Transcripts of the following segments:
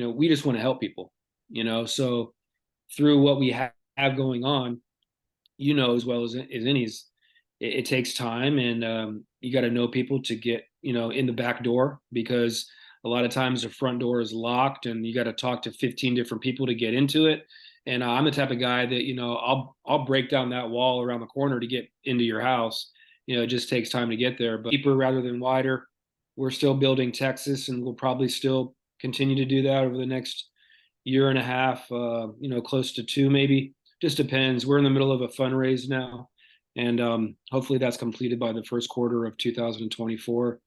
we just want to help people, so through what we have going on, as well as any, it takes time, and you got to know people to get, in the back door, because a lot of times the front door is locked and you got to talk to 15 different people to get into it. And I'm the type of guy that, I'll break down that wall around the corner to get into your house. It just takes time to get there, but deeper rather than wider. We're still building Texas, and we'll probably still continue to do that over the next year and a half, close to two, maybe. Just depends. We're in the middle of a fundraise now, and hopefully that's completed by the first quarter of 2024.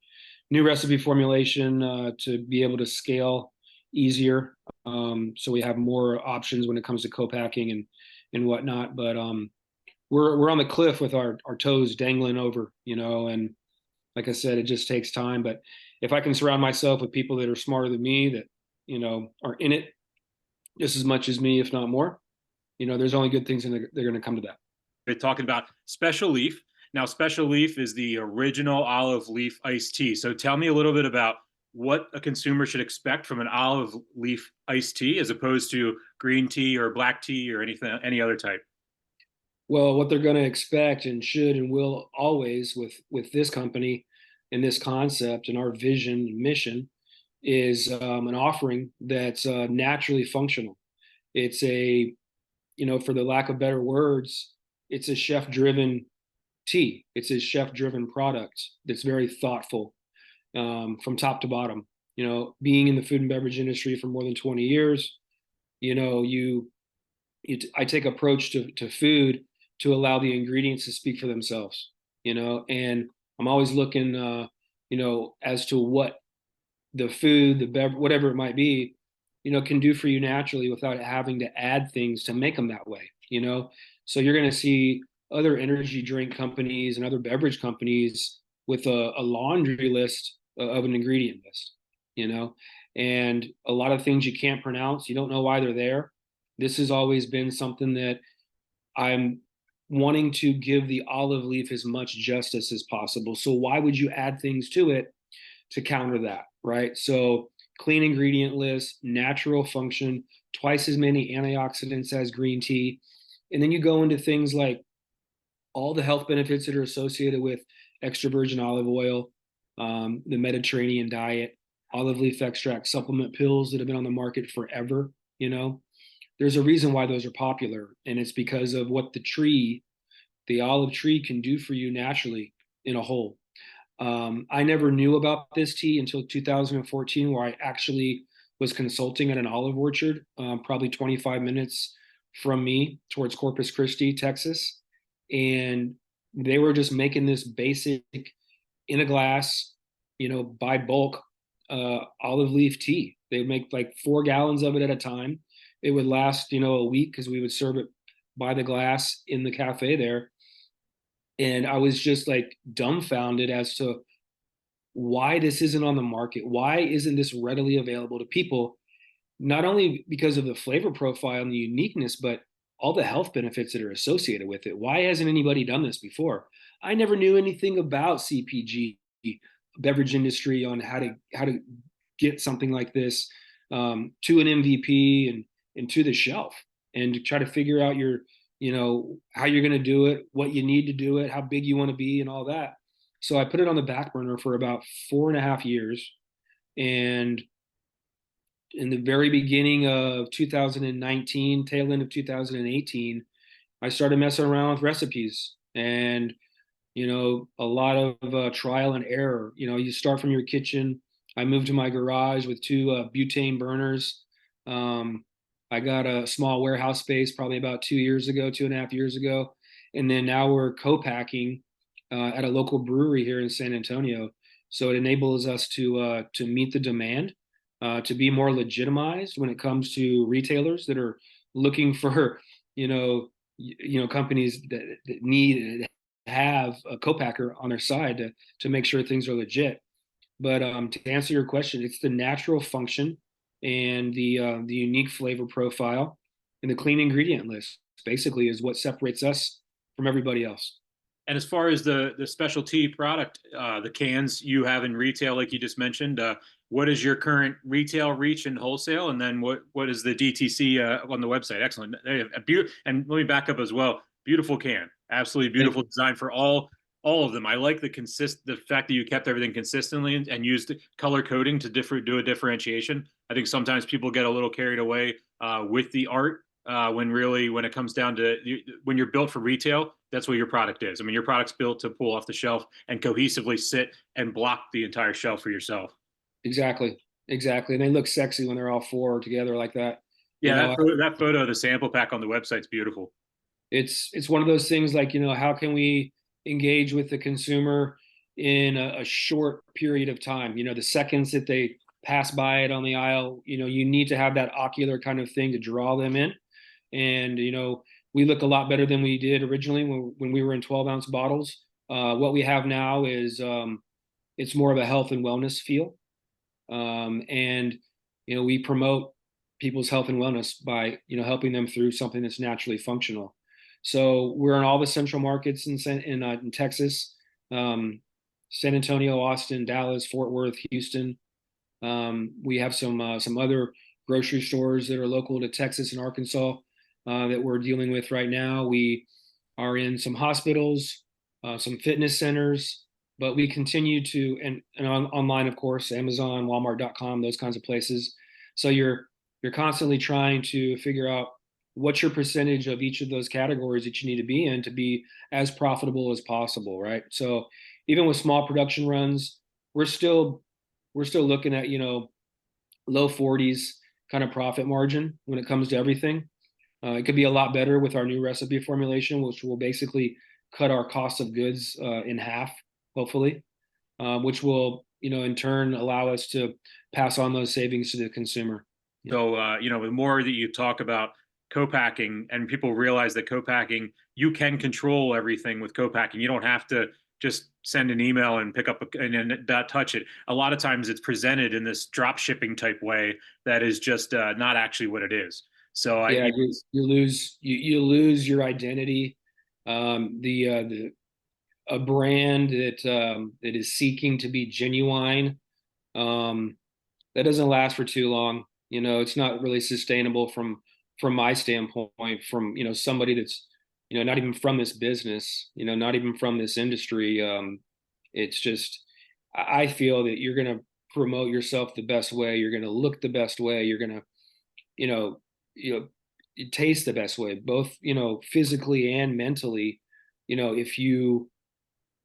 New recipe formulation to be able to scale easier, so we have more options when it comes to co-packing and whatnot. But we're on the cliff with our toes dangling over, and like I said, it just takes time. But if I can surround myself with people that are smarter than me, that are in it just as much as me, if not more, there's only good things, and they're going to come to that. We're talking about Special Leaf. Now, Special Leaf is the original olive leaf iced tea. So tell me a little bit about what a consumer should expect from an olive leaf iced tea as opposed to green tea or black tea or any other type. Well, what they're going to expect, and should and will always, with this company and this concept and our vision and mission, is an offering that's naturally functional. It's for the lack of better words, it's a chef-driven tea. It's a chef-driven product that's very thoughtful, from top to bottom. Being in the food and beverage industry for more than 20 years, I take approach to food to allow the ingredients to speak for themselves. And I'm always looking, as to what the food, the beverage, whatever it might be, can do for you naturally without having to add things to make them that way. So you're going to see other energy drink companies and other beverage companies with a laundry list of an ingredient list, and a lot of things you can't pronounce. You don't know why they're there. This has always been something that I'm wanting to give the olive leaf as much justice as possible. So why would you add things to it to counter that, right? So clean ingredient list, natural function, twice as many antioxidants as green tea. And then you go into things like all the health benefits that are associated with extra virgin olive oil, the Mediterranean diet, olive leaf extract, supplement pills that have been on the market forever. There's a reason why those are popular, and it's because of what the olive tree can do for you naturally in a whole. I never knew about this tea until 2014, where I actually was consulting at an olive orchard, probably 25 minutes from me towards Corpus Christi, Texas. And they were just making this basic in a glass, by bulk, olive leaf tea. They would make like 4 gallons of it at a time. It would last, a week, because we would serve it by the glass in the cafe there. And I was just like dumbfounded as to why this isn't on the market. Why isn't this readily available to people? Not only because of the flavor profile and the uniqueness, but all the health benefits that are associated with it. Why hasn't anybody done this before? I never knew anything about CPG, beverage industry, on how to get something like this to an MVP and to the shelf, and to try to figure out how you're going to do it, what you need to do it, how big you want to be, and all that. So I put it on the back burner for about 4.5 years. And in the very beginning of 2019, tail end of 2018, I started messing around with recipes, and, a lot of trial and error. You start from your kitchen. I moved to my garage with 2 butane burners. I got a small warehouse space probably about 2.5 years ago. And then now we're co-packing at a local brewery here in San Antonio. So it enables us to meet the demand, to be more legitimized when it comes to retailers that are looking for, companies that need to have a co-packer on their side to make sure things are legit. But to answer your question, it's the natural function and the unique flavor profile and the clean ingredient list basically is what separates us from everybody else. And as far as the specialty product, the cans you have in retail, like you just mentioned, what is your current retail reach and wholesale? And then what is the DTC on the website? Excellent. And let me back up as well. Beautiful can, absolutely beautiful design for all of them. I like the fact that you kept everything consistently and used color coding to do a differentiation. I think sometimes people get a little carried away with the art when it comes down to when you're built for retail. That's what your product is. I mean, your product's built to pull off the shelf and cohesively sit and block the entire shelf for yourself. Exactly. Exactly. And they look sexy when they're all four together like that. Yeah, that photo of the sample pack on the website's beautiful. It's one of those things like, how can we engage with the consumer in a short period of time? The seconds that they pass by it on the aisle, you need to have that ocular kind of thing to draw them in. And, we look a lot better than we did originally when we were in 12-ounce bottles. What we have now is it's more of a health and wellness feel. And, we promote people's health and wellness by, helping them through something that's naturally functional. So we're in all the central markets in Texas, San Antonio, Austin, Dallas, Fort Worth, Houston. We have some other grocery stores that are local to Texas and Arkansas that we're dealing with right now. We are in some hospitals, some fitness centers, but we continue to, and online, of course, Amazon, Walmart.com, those kinds of places. So you're constantly trying to figure out what's your percentage of each of those categories that you need to be in to be as profitable as possible, right? So even with small production runs, we're still looking at, low 40s kind of profit margin when it comes to everything. It could be a lot better with our new recipe formulation, which will basically cut our cost of goods in half, hopefully, which will, in turn allow us to pass on those savings to the consumer. So, the more that you talk about co-packing and people realize that co-packing, you can control everything with co-packing. You don't have to just send an email and pick up and not touch it. A lot of times it's presented in this drop shipping type way that is just not actually what it is. So you lose your identity. A brand that is seeking to be genuine, that doesn't last for too long. It's not really sustainable from my standpoint, from somebody that's not even from this business, not even from this industry. It's just, I feel that you're going to promote yourself the best way, you're going to look the best way, you're going to taste the best way, both physically and mentally, if you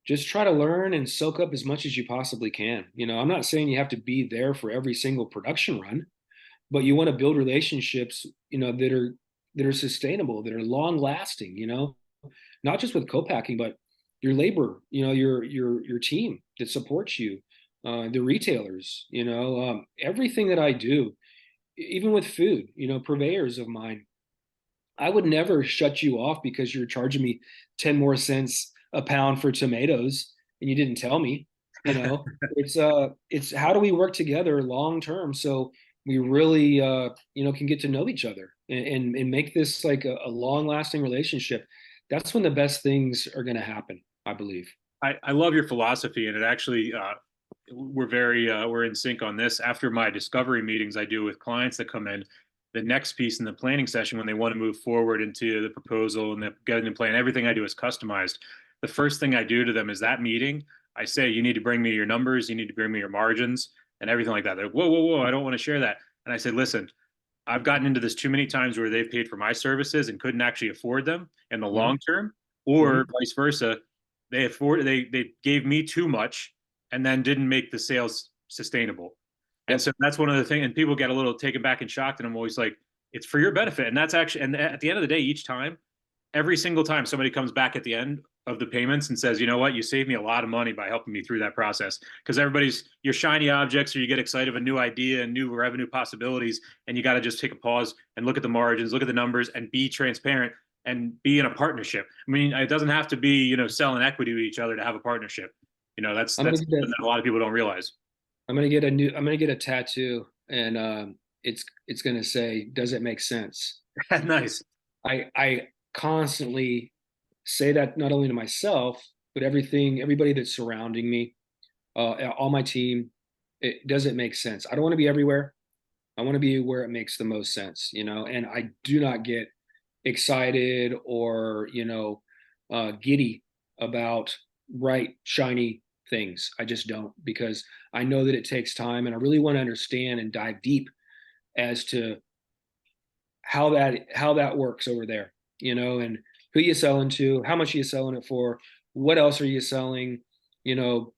just try to learn and soak up as much as you possibly can. I'm not saying you have to be there for every single production run, but you want to build relationships, that are sustainable, that are long lasting, not just with co-packing, but your labor, your team that supports you, the retailers, everything that I do, even with food, purveyors of mine, I would never shut you off because you're charging me 10 more cents a pound for tomatoes and you didn't tell me. It's how do we work together long term so we really can get to know each other and make this like a long lasting relationship. That's when the best things are going to happen, I believe. I love your philosophy, and it actually we're in sync on this. After my discovery meetings I do with clients that come in, the next piece in the planning session when they want to move forward into the proposal and the getting the plan, everything I do is customized. The first thing I do to them is that meeting. I say, you need to bring me your numbers, you need to bring me your margins and everything like that. They're like, whoa, I don't want to share that. And I said, listen, I've gotten into this too many times where they've paid for my services and couldn't actually afford them in the long term, or vice versa. They gave me too much and then didn't make the sales sustainable. And so that's one of the things, and people get a little taken back and shocked. And I'm always like, it's for your benefit. And that's actually, and at the end of the day, each time, every single time somebody comes back at the end of the payments and says, you know what, you saved me a lot of money by helping me through that process. Because everybody's your shiny objects, or you get excited of a new idea and new revenue possibilities. And you got to just take a pause and look at the margins, look at the numbers, and be transparent and be in a partnership. I mean, it doesn't have to be, selling equity to each other to have a partnership. That's something that a lot of people don't realize. I'm gonna get a tattoo, and it's gonna say, "Does it make sense?" Nice. I constantly say that not only to myself, but everybody that's surrounding me, all my team, it doesn't make sense. I don't want to be everywhere. I want to be where it makes the most sense, and I do not get excited or, giddy about bright, shiny things. I just don't, because I know that it takes time, and I really want to understand and dive deep as to how that works over there, and who you selling to, how much are you selling it for, what else are you selling, you know,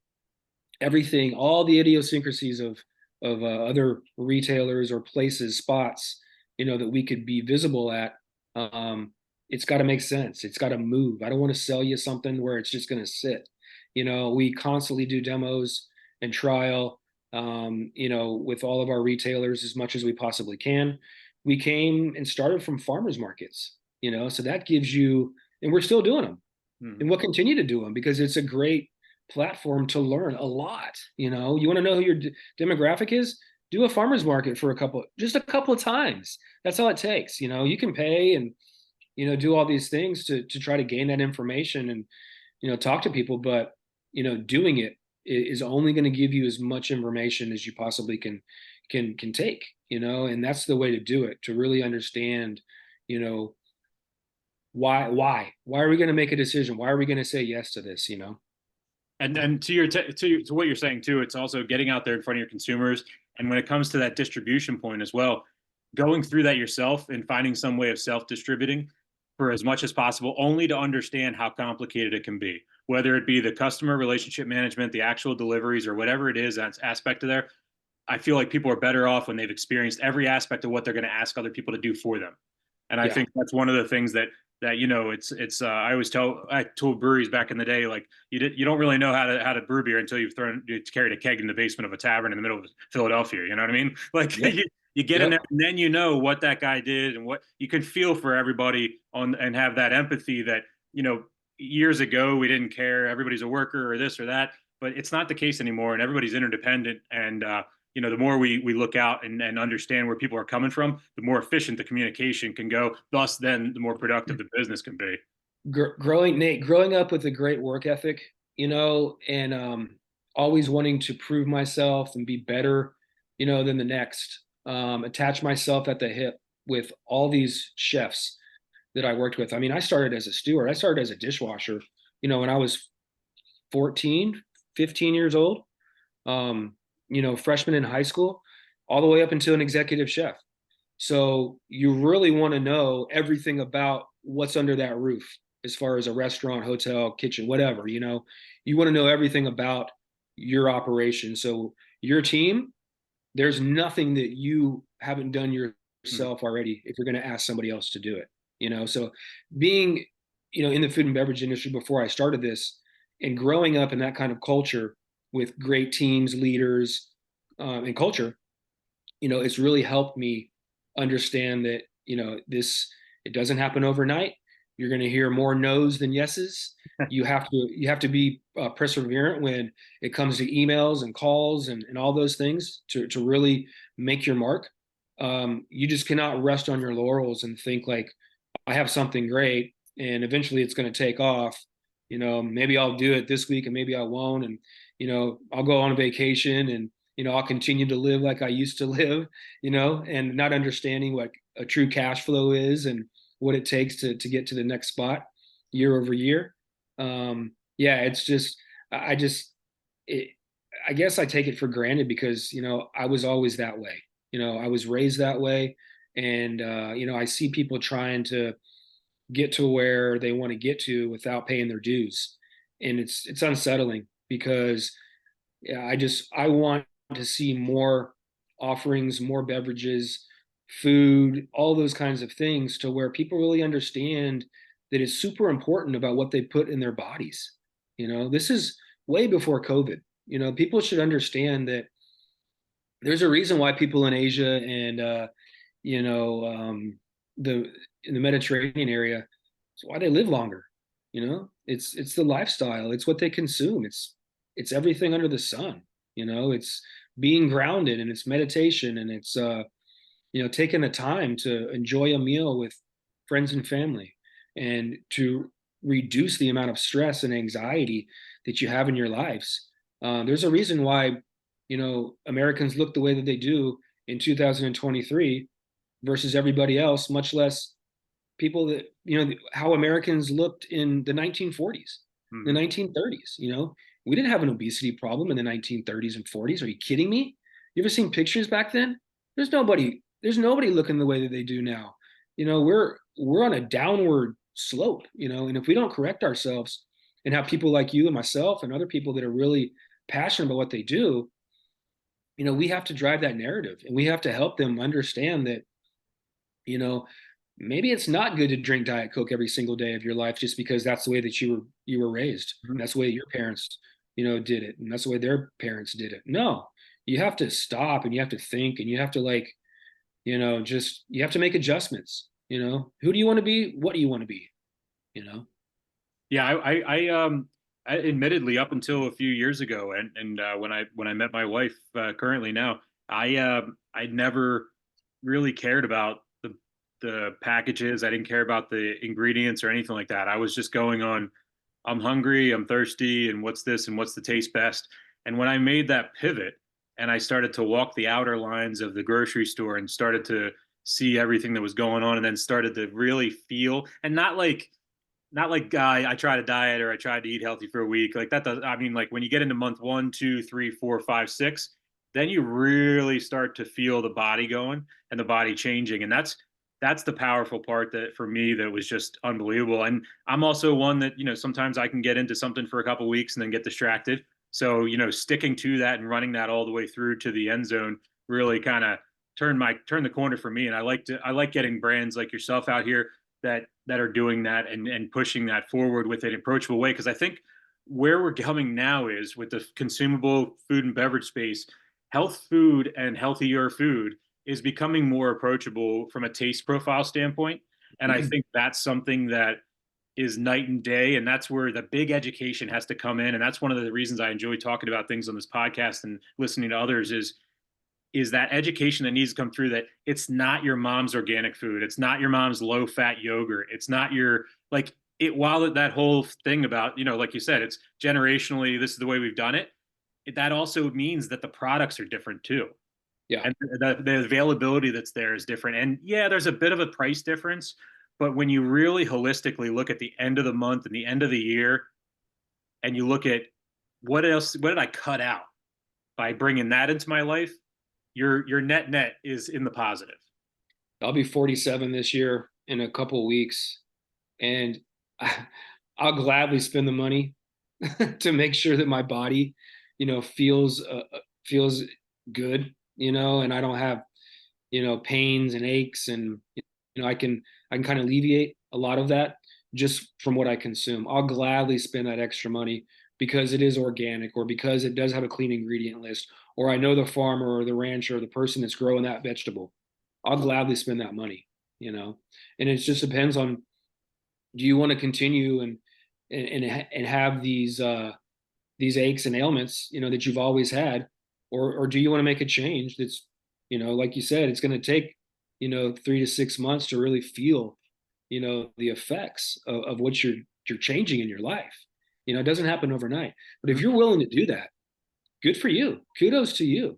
everything, all the idiosyncrasies of other retailers or places, spots, that we could be visible at. Um, it's got to make sense. It's got to move. I don't want to sell you something where it's just going to sit. We constantly do demos and trial, with all of our retailers as much as we possibly can. We came and started from farmers markets, so that gives you, and we're still doing them, and we'll continue to do them because it's a great platform to learn a lot. You want to know who your demographic is? Do a farmers market for just a couple of times. That's all it takes. You can pay and do all these things to try to gain that information and talk to people, but doing it is only going to give you as much information as you possibly can take. And that's the way to do it, to really understand why are we going to make a decision? Why are we going to say yes to this? And to what you're saying too, it's also getting out there in front of your consumers. And when it comes to that distribution point as well, going through that yourself and finding some way of self-distributing for as much as possible, only to understand how complicated it can be, whether it be the customer relationship management, the actual deliveries, or whatever it is, that's aspect of there. I feel like people are better off when they've experienced every aspect of what they're going to ask other people to do for them. And I think that's one of the things that I told breweries back in the day, like you don't really know how to brew beer until you carried a keg in the basement of a tavern in the middle of Philadelphia. You know what I mean? Like you get in there and then you know what that guy did and what you can feel for everybody and have that empathy that, years ago we didn't care. Everybody's a worker or this or that, but it's not the case anymore. And everybody's interdependent. And, the more we look out and understand where people are coming from, the more efficient the communication can go. Thus, then the more productive the business can be. Growing up with a great work ethic, and always wanting to prove myself and be better, than the next. Attach myself at the hip with all these chefs that I worked with. I mean, I started as a steward. I started as a dishwasher, when I was 14, 15 years old. Freshman in high school, all the way up until an executive chef. So you really want to know everything about what's under that roof, as far as a restaurant, hotel, kitchen, whatever. You want to know everything about your operation. So your team, there's nothing that you haven't done yourself already if you're going to ask somebody else to do it. So being, in the food and beverage industry before I started this, and growing up in that kind of culture with great teams, leaders, and culture, it's really helped me understand that, it doesn't happen overnight. You're going to hear more no's than yeses. You have to be perseverant when it comes to emails and calls and all those things to really make your mark. You just cannot rest on your laurels and think like, I have something great and eventually it's going to take off. Maybe I'll do it this week and maybe I won't. And, I'll go on a vacation and, I'll continue to live like I used to live, and not understanding what a true cash flow is and what it takes to get to the next spot year over year. It's just, I guess I take it for granted because, I was always that way. I was raised that way. And, I see people trying to get to where they want to get to without paying their dues. And it's unsettling because I want to see more offerings, more beverages, food, all those kinds of things to where people really understand that it's super important about what they put in their bodies. This is way before COVID. People should understand that there's a reason why people in Asia and, in the Mediterranean area, it's why they live longer. It's the lifestyle. It's what they consume. It's everything under the sun. It's being grounded and it's meditation and it's taking the time to enjoy a meal with friends and family and to reduce the amount of stress and anxiety that you have in your lives. There's a reason why, Americans look the way that they do in 2023 versus everybody else, much less people that, how Americans looked in the 1940s, the 1930s. We didn't have an obesity problem in the 1930s and 40s. Are you kidding me? You ever seen pictures back then? There's nobody looking the way that they do now. We're on a downward slope, and if we don't correct ourselves and have people like you and myself and other people that are really passionate about what they do, we have to drive that narrative, and we have to help them understand that, maybe it's not good to drink Diet Coke every single day of your life just because that's the way that you were raised. And that's the way your parents, did it. And that's the way their parents did it. No, you have to stop, and you have to think, and you have to you have to make adjustments. Who do you want to be? What do you want to be? Yeah, I admittedly, up until a few years ago, and when I met my wife, currently now, I never really cared about the packages. I didn't care about the ingredients or anything like that. I was just going on, I'm hungry, I'm thirsty, and what's this and what's the taste best. And when I made that pivot and I started to walk the outer lines of the grocery store and started to see everything that was going on, and then started to really feel, and not like I tried a diet or I tried to eat healthy for a week. Like that does, I mean, like when you get into month 1, 2, 3, 4, 5, 6, then you really start to feel the body going and the body changing. And that's the powerful part that for me, that was just unbelievable. And I'm also one that, sometimes I can get into something for a couple of weeks and then get distracted. So, sticking to that and running that all the way through to the end zone really kind of turned the corner for me. And I like getting brands like yourself out here that are doing that and pushing that forward with an approachable way. Because I think where we're coming now is with the consumable food and beverage space, health food and healthier food is becoming more approachable from a taste profile standpoint. And I think that's something that is night and day. And that's where the big education has to come in. And that's one of the reasons I enjoy talking about things on this podcast and listening to others is that education that needs to come through, that it's not your mom's organic food. It's not your mom's low fat yogurt. It's not your, like it, while that whole thing about, like you said, it's generationally, this is the way we've done it. That also means that the products are different too. Yeah. And the availability that's there is different. And yeah, there's a bit of a price difference, but when you really holistically look at the end of the month and the end of the year, and you look at what did I cut out by bringing that into my life, your net is in the positive. I'll be 47 this year in a couple of weeks, and I'll gladly spend the money to make sure that my body, feels good, and I don't have, pains and aches, and I can kind of alleviate a lot of that just from what I consume. I'll gladly spend that extra money because it is organic, or because it does have a clean ingredient list, or I know the farmer or the rancher or the person that's growing that vegetable. I'll gladly spend that money, and it just depends on, do you want to continue and have these aches and ailments, that you've always had, or do you want to make a change that's, like you said, it's going to take, 3 to 6 months to really feel, the effects of what you're changing in your life. It doesn't happen overnight, but if you're willing to do that, good for you. Kudos to you.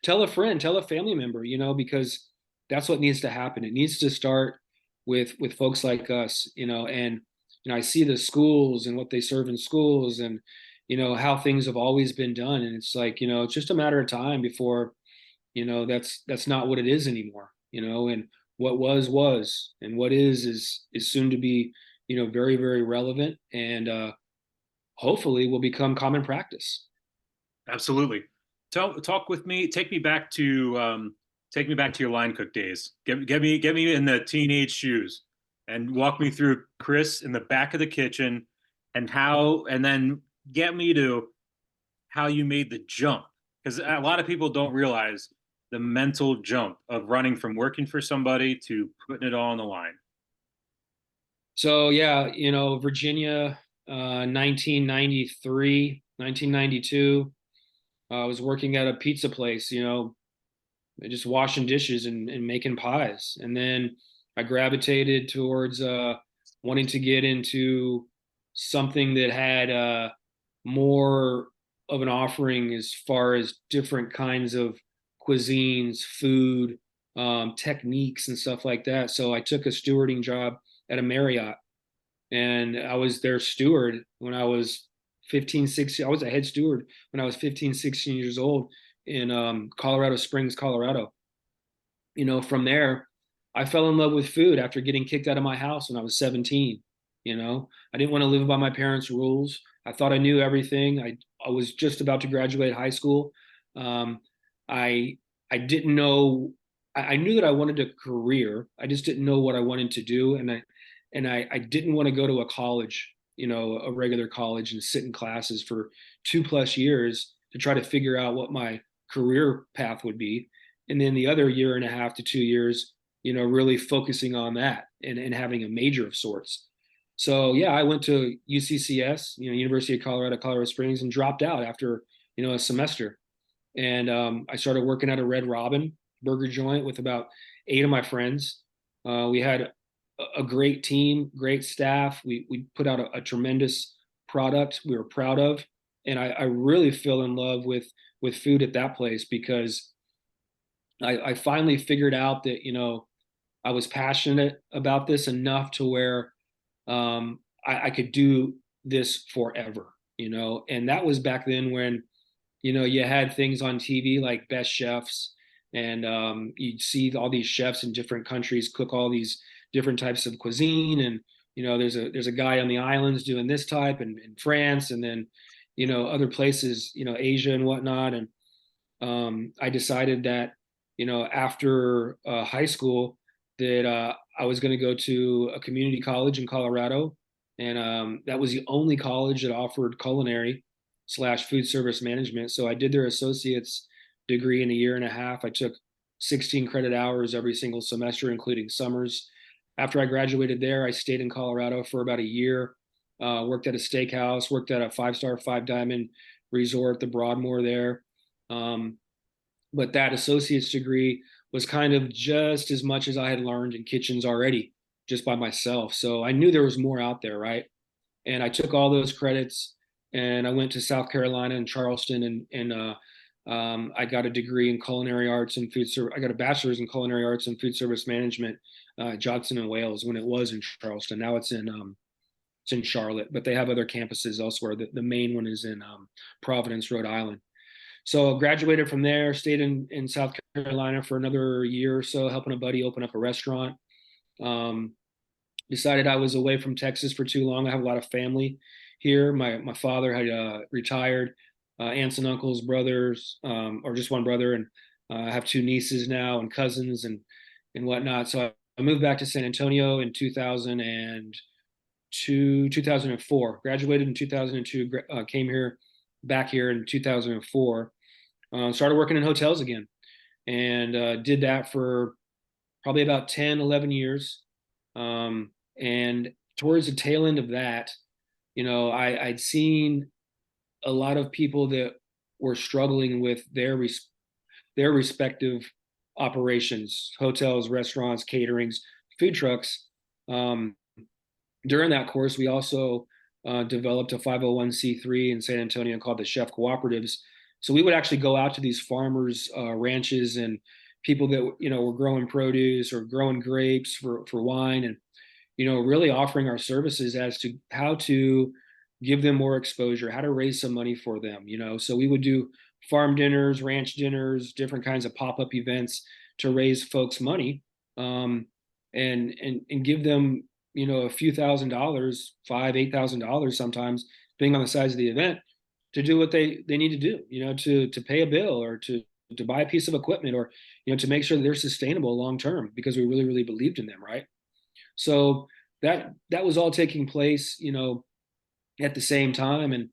Tell a friend, tell a family member, because that's what needs to happen. It needs to start with folks like us, and I see the schools and what they serve in schools, and how things have always been done, and it's like, it's just a matter of time before, that's not what it is anymore, and what was, and what is soon to be, very, very relevant, and hopefully will become common practice. Absolutely. Talk with me. Take me back to your line cook days. Get me in the teenage shoes and walk me through Chris in the back of the kitchen, and then get me to how you made the jump, because a lot of people don't realize the mental jump of running from working for somebody to putting it all on the line. So yeah, Virginia, 1993, 1992. I was working at a pizza place, just washing dishes and making pies. And then I gravitated towards wanting to get into something that had more of an offering as far as different kinds of cuisines, food, techniques, and stuff like that. So I took a stewarding job at a Marriott, and I was their steward when I was 15, 16. I was a head steward when I was 15, 16 years old in Colorado Springs, Colorado. From there, I fell in love with food after getting kicked out of my house when I was 17. I didn't want to live by my parents' rules. I thought I knew everything. I was just about to graduate high school. Um, I I didn't know. I knew that I wanted a career. I just didn't know what I wanted to do, and I didn't want to go to a college, a regular college, and sit in classes for 2+ years to try to figure out what my career path would be, and then the other year and a half to 2 years, really focusing on that and having a major of sorts. So yeah, I went to UCCS, University of Colorado, Colorado Springs, and dropped out after a semester. And I started working at a Red Robin burger joint with about 8 of my friends. We had a great team, great staff. We put out a tremendous product we were proud of, and I really fell in love with food at that place because I finally figured out that I was passionate about this enough to where I could do this forever, and that was back then when you had things on TV like Best Chefs, and you'd see all these chefs in different countries cook all these different types of cuisine, and there's a guy on the islands doing this type, and in France, and then other places, Asia and whatnot, and I decided that after high school that I was going to go to a community college in Colorado, and that was the only college that offered culinary/food service management. So I did their associate's degree in a year and a half. I took 16 credit hours every single semester, including summers. After I graduated there, I stayed in Colorado for about a year, worked at a steakhouse, worked at a 5-star, 5 diamond resort, the Broadmoor there. Um, but that associate's degree was kind of just as much as I had learned in kitchens already, just by myself. So I knew there was more out there, right? And I took all those credits and I went to South Carolina and Charleston, and I got a degree in culinary arts and food service. I got a bachelor's in culinary arts and food service management, Johnson and Wales, when it was in Charleston. Now it's in Charlotte, but they have other campuses elsewhere. The main one is in Providence, Rhode Island. So I graduated from there, stayed in South Carolina for another year or so, helping a buddy open up a restaurant. Um, Decided I was away from Texas for too long. I have a lot of family here. My father had retired, aunts and uncles, brothers, or just one brother, and I have 2 nieces now and cousins and whatnot. So I moved back to San Antonio in 2002, 2004. Graduated in 2002. Came back here in 2004. Started working in hotels again, and did that for probably about 10, 11 years. And towards the tail end of that, I'd seen a lot of people that were struggling with their respective operations, hotels, restaurants, caterings, food trucks. Um, During that course, we also developed a 501(c)(3) in San Antonio called the Chef Cooperatives. So we would actually go out to these farmers' ranches and people that were growing produce or growing grapes for wine, and really offering our services as to how to give them more exposure, how to raise some money for them. So we would do farm dinners, ranch dinners, different kinds of pop-up events to raise folks money, and give them a few $1,000s, $5,000, $8,000 sometimes, depending on the size of the event, to do what they need to do, to pay a bill or to buy a piece of equipment, or to make sure that they're sustainable long term, because we really believed in them, right? So that was all taking place, at the same time. And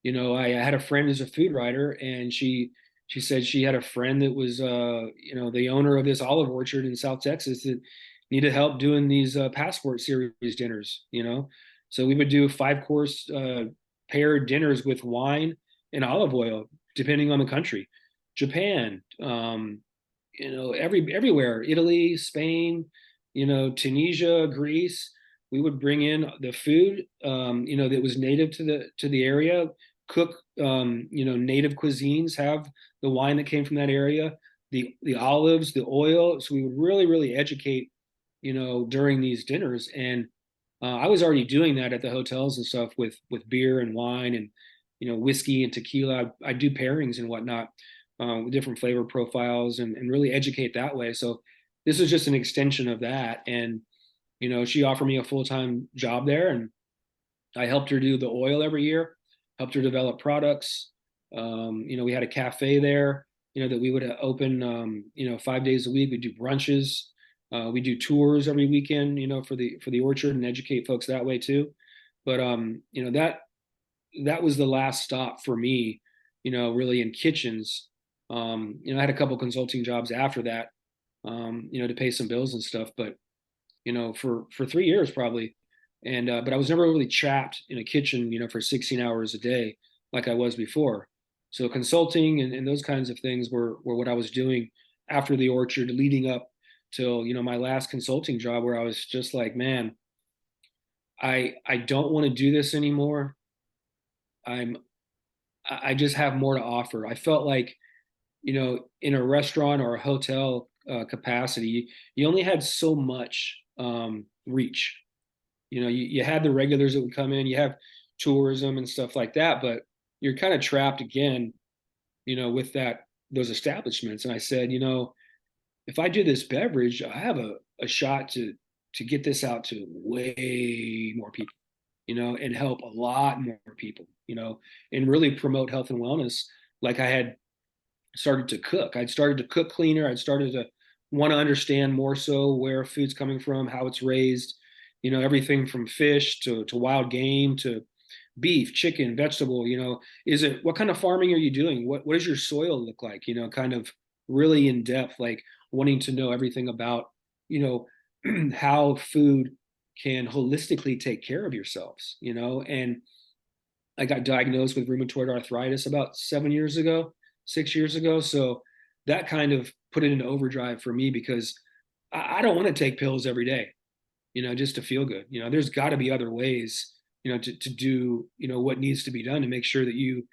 I had a friend who's a food writer, and she said she had a friend that was the owner of this olive orchard in South Texas that needed help doing these passport series dinners. So we would do 5-course paired dinners with wine and olive oil, depending on the country. Japan, everywhere, Italy, Spain, Tunisia, Greece. we would bring in the food, that was native to the area, cook, native cuisines, have the wine that came from that area, the olives, the oil. So we would really, really educate, during these dinners. And I was already doing that at the hotels and stuff with beer and wine and whiskey and tequila. I do pairings and whatnot, with different flavor profiles, and really educate that way. So this was just an extension of that. And she offered me a full-time job there, and I helped her do the oil every year, helped her develop products. We had a cafe there, that we would open, 5 days a week. We do brunches. We do tours every weekend, for the orchard, and educate folks that way too. But that was the last stop for me, really in kitchens. I had a couple consulting jobs after that, to pay some bills and stuff. But for 3 years probably, and but I was never really trapped in a kitchen, for 16 hours a day like I was before. So consulting and those kinds of things were what I was doing after the orchard, leading up till my last consulting job, where I was just like, man, I don't want to do this anymore. I just have more to offer. I felt like, in a restaurant or a hotel capacity, you only had so much reach. You had the regulars that would come in, you have tourism and stuff like that, but you're kind of trapped again, with those establishments. And I said, if I do this beverage, I have a shot to get this out to way more people, and help a lot more people, and really promote health and wellness. Like I had started to cook. I'd started to cook cleaner. I'd started to want to understand more so where food's coming from, how it's raised, everything from fish to wild game to beef, chicken, vegetable. What kind of farming are you doing? What does your soil look like? Kind of really in depth, like wanting to know everything about, how food can holistically take care of yourselves, and I got diagnosed with rheumatoid arthritis about 7 years ago, 6 years ago. So that kind of put it into overdrive for me, because I don't want to take pills every day, just to feel good. There's got to be other ways, to do, what needs to be done to make sure that you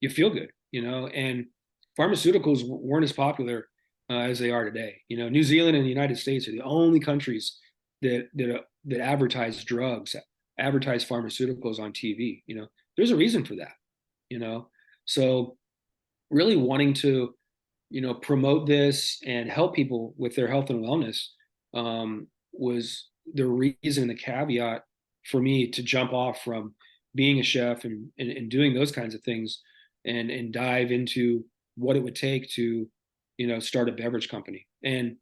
feel good, and pharmaceuticals weren't as popular as they are today. New Zealand and the United States are the only countries that advertise drugs, advertise pharmaceuticals on TV. There's a reason for that. So really wanting to promote this and help people with their health and wellness, was the reason, the caveat for me to jump off from being a chef and doing those kinds of things, and dive into what it would take to start a beverage company. And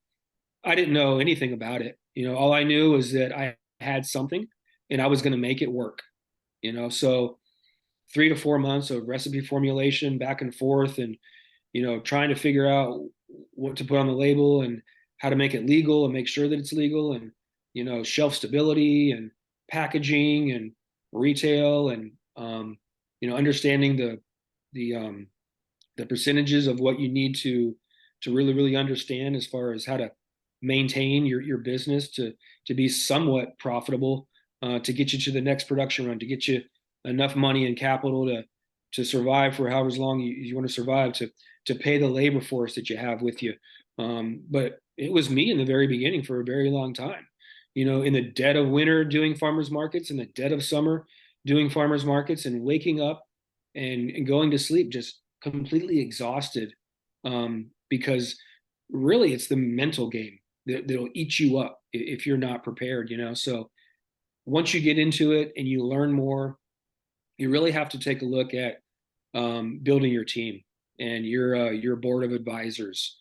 I didn't know anything about it. All I knew was that I had something and I was going to make it work. So 3 to 4 months of recipe formulation back and forth, and trying to figure out what to put on the label and how to make it legal and make sure that it's legal, and shelf stability and packaging and retail, and understanding the percentages of what you need to really, really understand as far as how to maintain your business to be somewhat profitable, to get you to the next production run, to get you enough money and capital to survive for however long you want to survive, to pay the labor force that you have with you. But it was me in the very beginning for a very long time, in the dead of winter doing farmers markets, in the dead of summer doing farmers markets, and waking up and going to sleep just completely exhausted, because really it's the mental game that'll eat you up if you're not prepared. So once you get into it and you learn more, you really have to take a look at building your team and your board of advisors,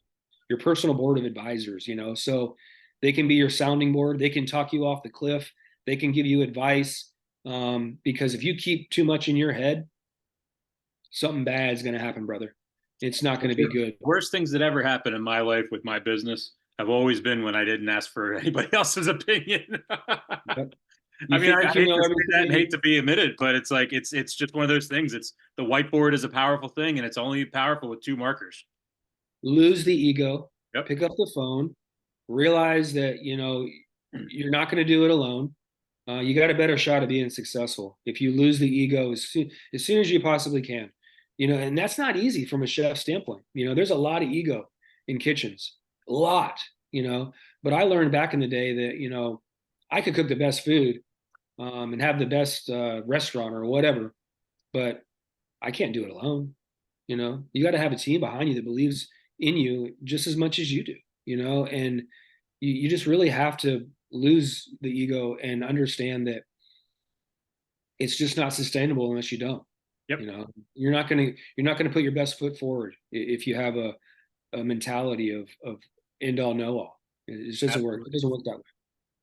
your personal board of advisors. So they can be your sounding board. They can talk you off the cliff. They can give you advice, because if you keep too much in your head, something bad is going to happen, brother. It's not going to be good. Worst things that ever happened in my life with my business have always been when I didn't ask for anybody else's opinion. Yep. I mean, I hate to say that and hate to be admitted, but it's like it's just one of those things. It's the whiteboard is a powerful thing, and it's only powerful with two markers. Lose the ego. Yep. Pick up the phone. Realize that you're not going to do it alone. you got a better shot of being successful if you lose the ego as soon as you possibly can. And that's not easy from a chef standpoint. There's a lot of ego in kitchens, a lot, but I learned back in the day that, I could cook the best food, and have the best restaurant or whatever, but I can't do it alone. You got to have a team behind you that believes in you just as much as you do, and you just really have to lose the ego and understand that it's just not sustainable unless you don't. Yep. You're not gonna put your best foot forward if you have a mentality of end all know all. It just doesn't work. It doesn't work that way.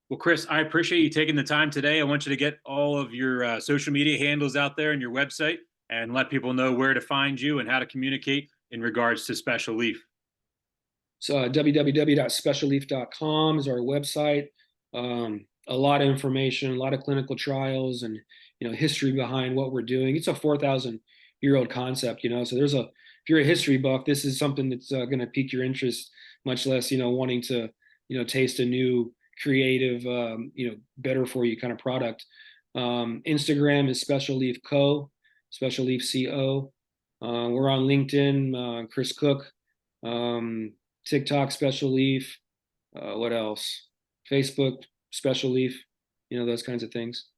Well, Chris, I appreciate you taking the time today. I want you to get all of your social media handles out there and your website and let people know where to find you and how to communicate in regards to Special Leaf. So www.specialleaf.com is our website. A lot of information, a lot of clinical trials, and history behind what we're doing. It's a 4,000-year-old concept, so if you're a history buff, this is something that's going to pique your interest, much less wanting to taste a new creative, better for you kind of product. Instagram is Special Leaf Co, Special Leaf Co. We're on LinkedIn, Chris Cook. TikTok, Special Leaf. What else? Facebook, Special Leaf. Those kinds of things.